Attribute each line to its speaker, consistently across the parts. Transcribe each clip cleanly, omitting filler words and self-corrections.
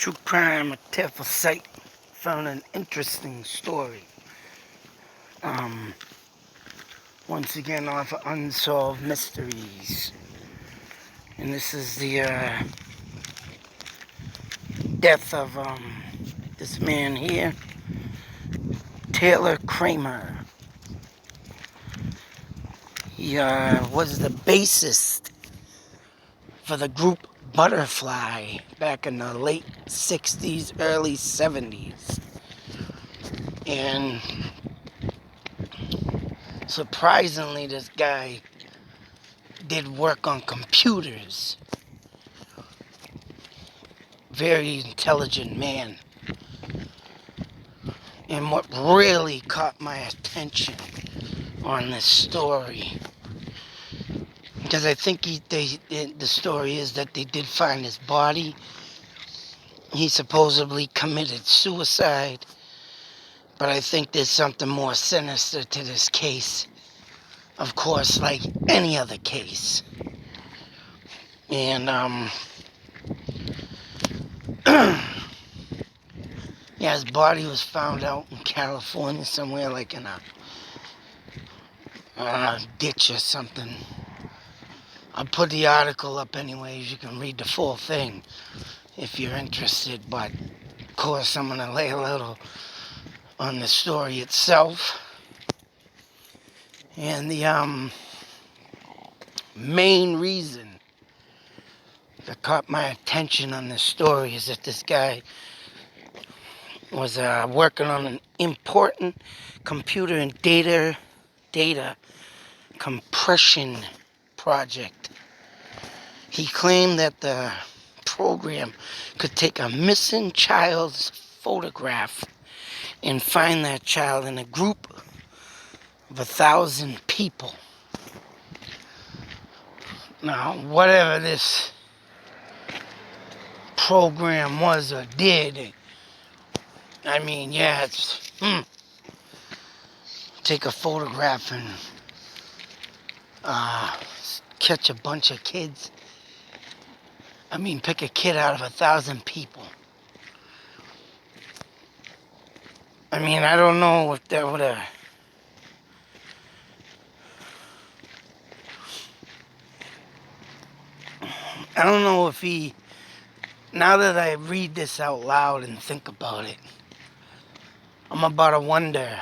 Speaker 1: True crime, a tearful sight. Found an interesting story. Um, Once again, off of Unsolved Mysteries. And this is the death of this man here, Tayler Kramer. He was the bassist for the group Butterfly back in the late 60s, early 70s. And surprisingly, this guy did work on computers. Very intelligent man. And what really caught my attention on this story, because I think the story is that they did find his body. He supposedly committed suicide, but I think there's something more sinister to this case. Of course, like any other case. And yeah, his body was found out in California somewhere, like in a ditch or something. I'll put the article up anyways. You can read the full thing if you're interested. But of course, I'm gonna lay a little on the story itself. And the main reason that caught my attention on this story is that this guy was working on an important computer and data compression project. He claimed that the program could take a missing child's photograph and find that child in a group of 1,000 people. Now, whatever this program was or did, I mean, yeah, it's take a photograph and catch a bunch of kids. I mean, pick a kid out of 1,000 people. I mean, I don't know if that would have... I don't know if he... Now that I read this out loud and think about it, I'm about to wonder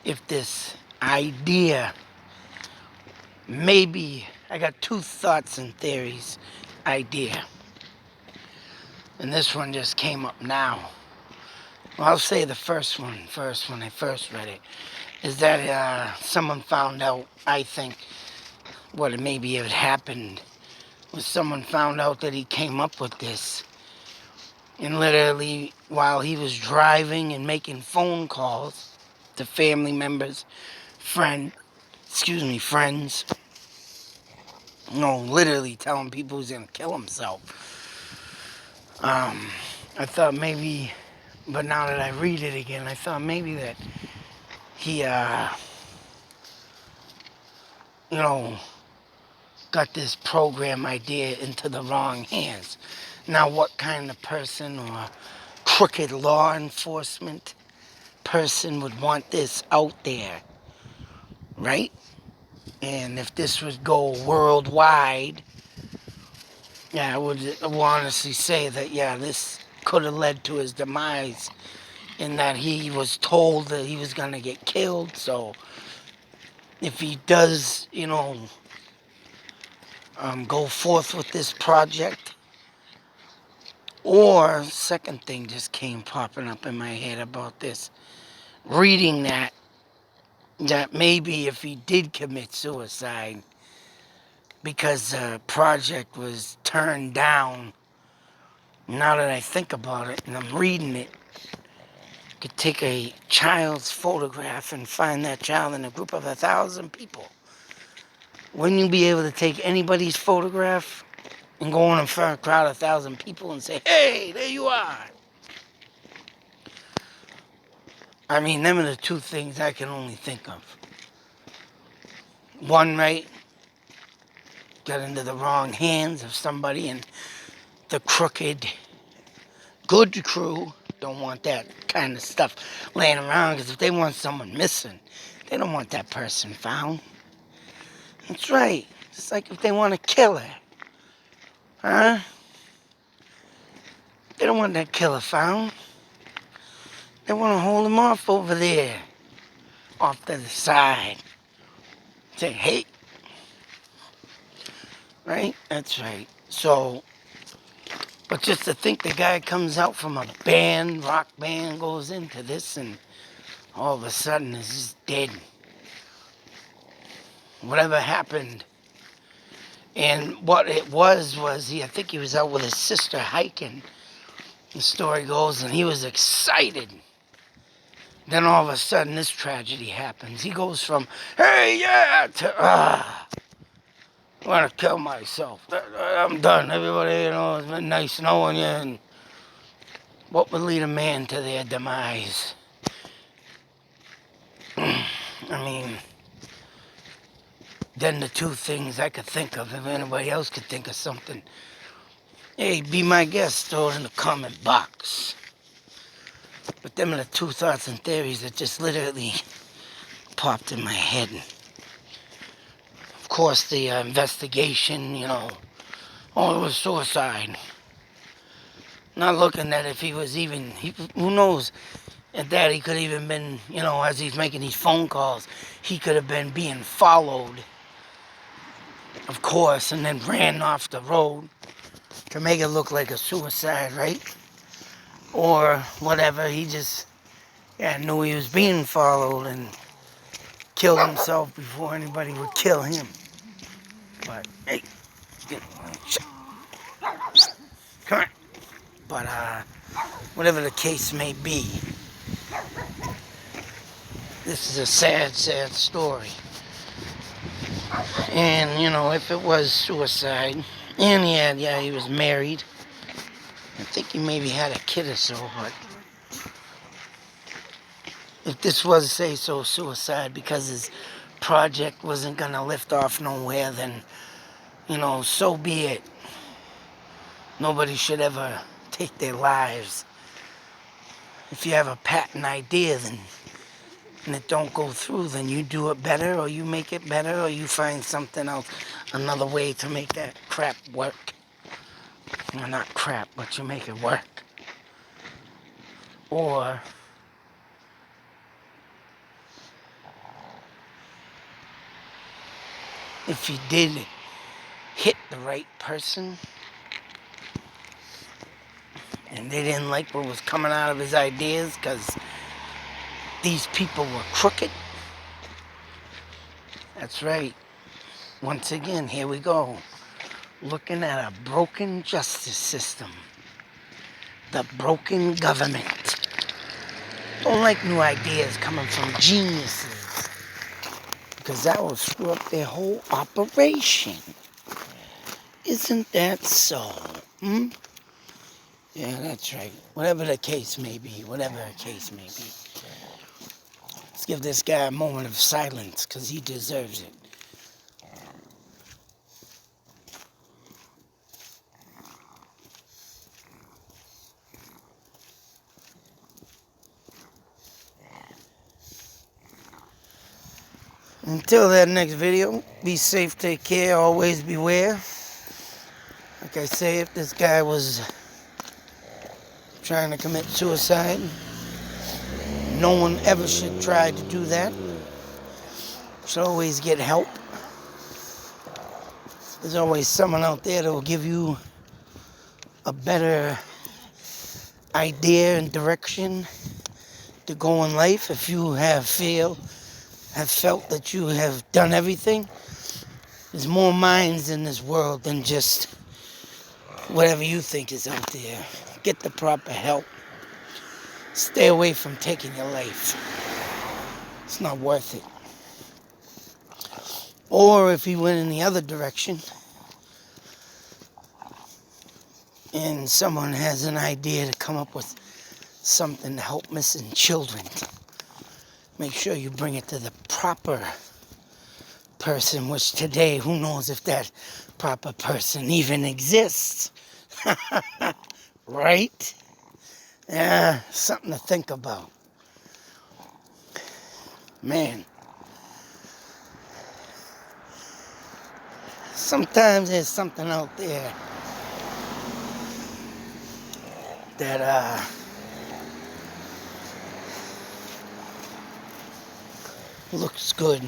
Speaker 1: if this idea... Maybe... I got two thoughts and theories. Idea. And this one just came up now. Well, I'll say the first one first when I first read it. Is that someone found out, I think, what maybe had happened was someone found out that he came up with this. And literally, while he was driving and making phone calls to family members, friends, no, literally telling people he's gonna kill himself. I thought maybe, but now that I read it again, I thought maybe that he, got this program idea into the wrong hands. Now, what kind of person or crooked law enforcement person would want this out there, right? And if this would go worldwide, yeah, I would honestly say that, yeah, this could have led to his demise in that he was told that he was going to get killed. So if he does, go forth with this project, or second thing just came popping up in my head about this, reading that maybe if he did commit suicide because the project was turned down, now that I think about it and I'm reading it, could take a child's photograph and find that child in a group of 1,000 people. Wouldn't you be able to take anybody's photograph and go in front of a crowd of 1,000 people and say, hey, there you are? I mean, them are the two things I can only think of. One, right? got into the wrong hands of somebody, and the crooked, good crew don't want that kind of stuff laying around, because if they want someone missing, they don't want that person found. That's right. It's like if they want a killer, huh? They don't want that killer found. They want to hold him off over there, off to the side. Say, hey. Right? That's right. So, but just to think the guy comes out from a band, rock band, goes into this, and all of a sudden is just dead. Whatever happened. And what it was I think he was out with his sister hiking, the story goes, and he was excited. Then all of a sudden this tragedy happens. He goes from, hey, yeah, to, I want to kill myself. I'm done. Everybody, it's been nice knowing you. And what would lead a man to their demise? I mean, then the two things I could think of, if anybody else could think of something, hey, be my guest, throw it in the comment box. But them are the two thoughts and theories that just literally popped in my head. Of course, the investigation, it was suicide. Not looking at if he was even, who knows, at that he could have even been, as he's making these phone calls, he could have been being followed, of course, and then ran off the road to make it look like a suicide, right? Or whatever, he just knew he was being followed and killed himself before anybody would kill him. But, hey, come on. But, whatever the case may be, this is a sad, sad story. And, if it was suicide, and he was married. I think he maybe had a kid or so, but if this was, say so, suicide because his project wasn't going to lift off nowhere, then, so be it. Nobody should ever take their lives. If you have a patent idea, and it don't go through, then you do it better, or you make it better, or you find something else, another way to make that crap work. Well, not crap, but you make it work. Or if you did hit the right person and they didn't like what was coming out of his ideas because these people were crooked. That's right. Once again, here we go. Looking at a broken justice system. The broken government. Don't like new ideas coming from geniuses, because that will screw up their whole operation. Isn't that so? Yeah, that's right. Whatever the case may be. Let's give this guy a moment of silence, because he deserves it. Until that next video, be safe, take care, always beware. Like I say, if this guy was trying to commit suicide, no one ever should try to do that. Should always get help. There's always someone out there that will give you a better idea and direction to go in life. If you have felt that you have done everything, there's more minds in this world than just whatever you think is out there. Get the proper help. Stay away from taking your life. It's not worth it. Or if he went in the other direction and someone has an idea to come up with something to help missing children, make sure you bring it to the proper person, which today, who knows if that proper person even exists. Right? Yeah, something to think about. Man. Sometimes there's something out there that looks good,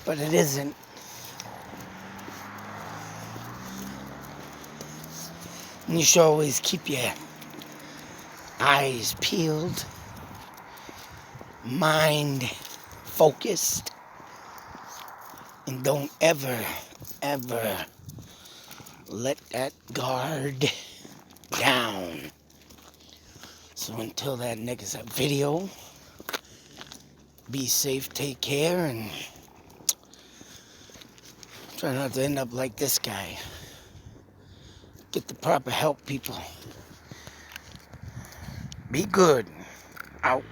Speaker 1: but it isn't. And you should always keep your eyes peeled, mind focused, and don't ever, ever let that guard down. So until that next video, be safe, take care, and try not to end up like this guy. Get the proper help, people. Be good. Out.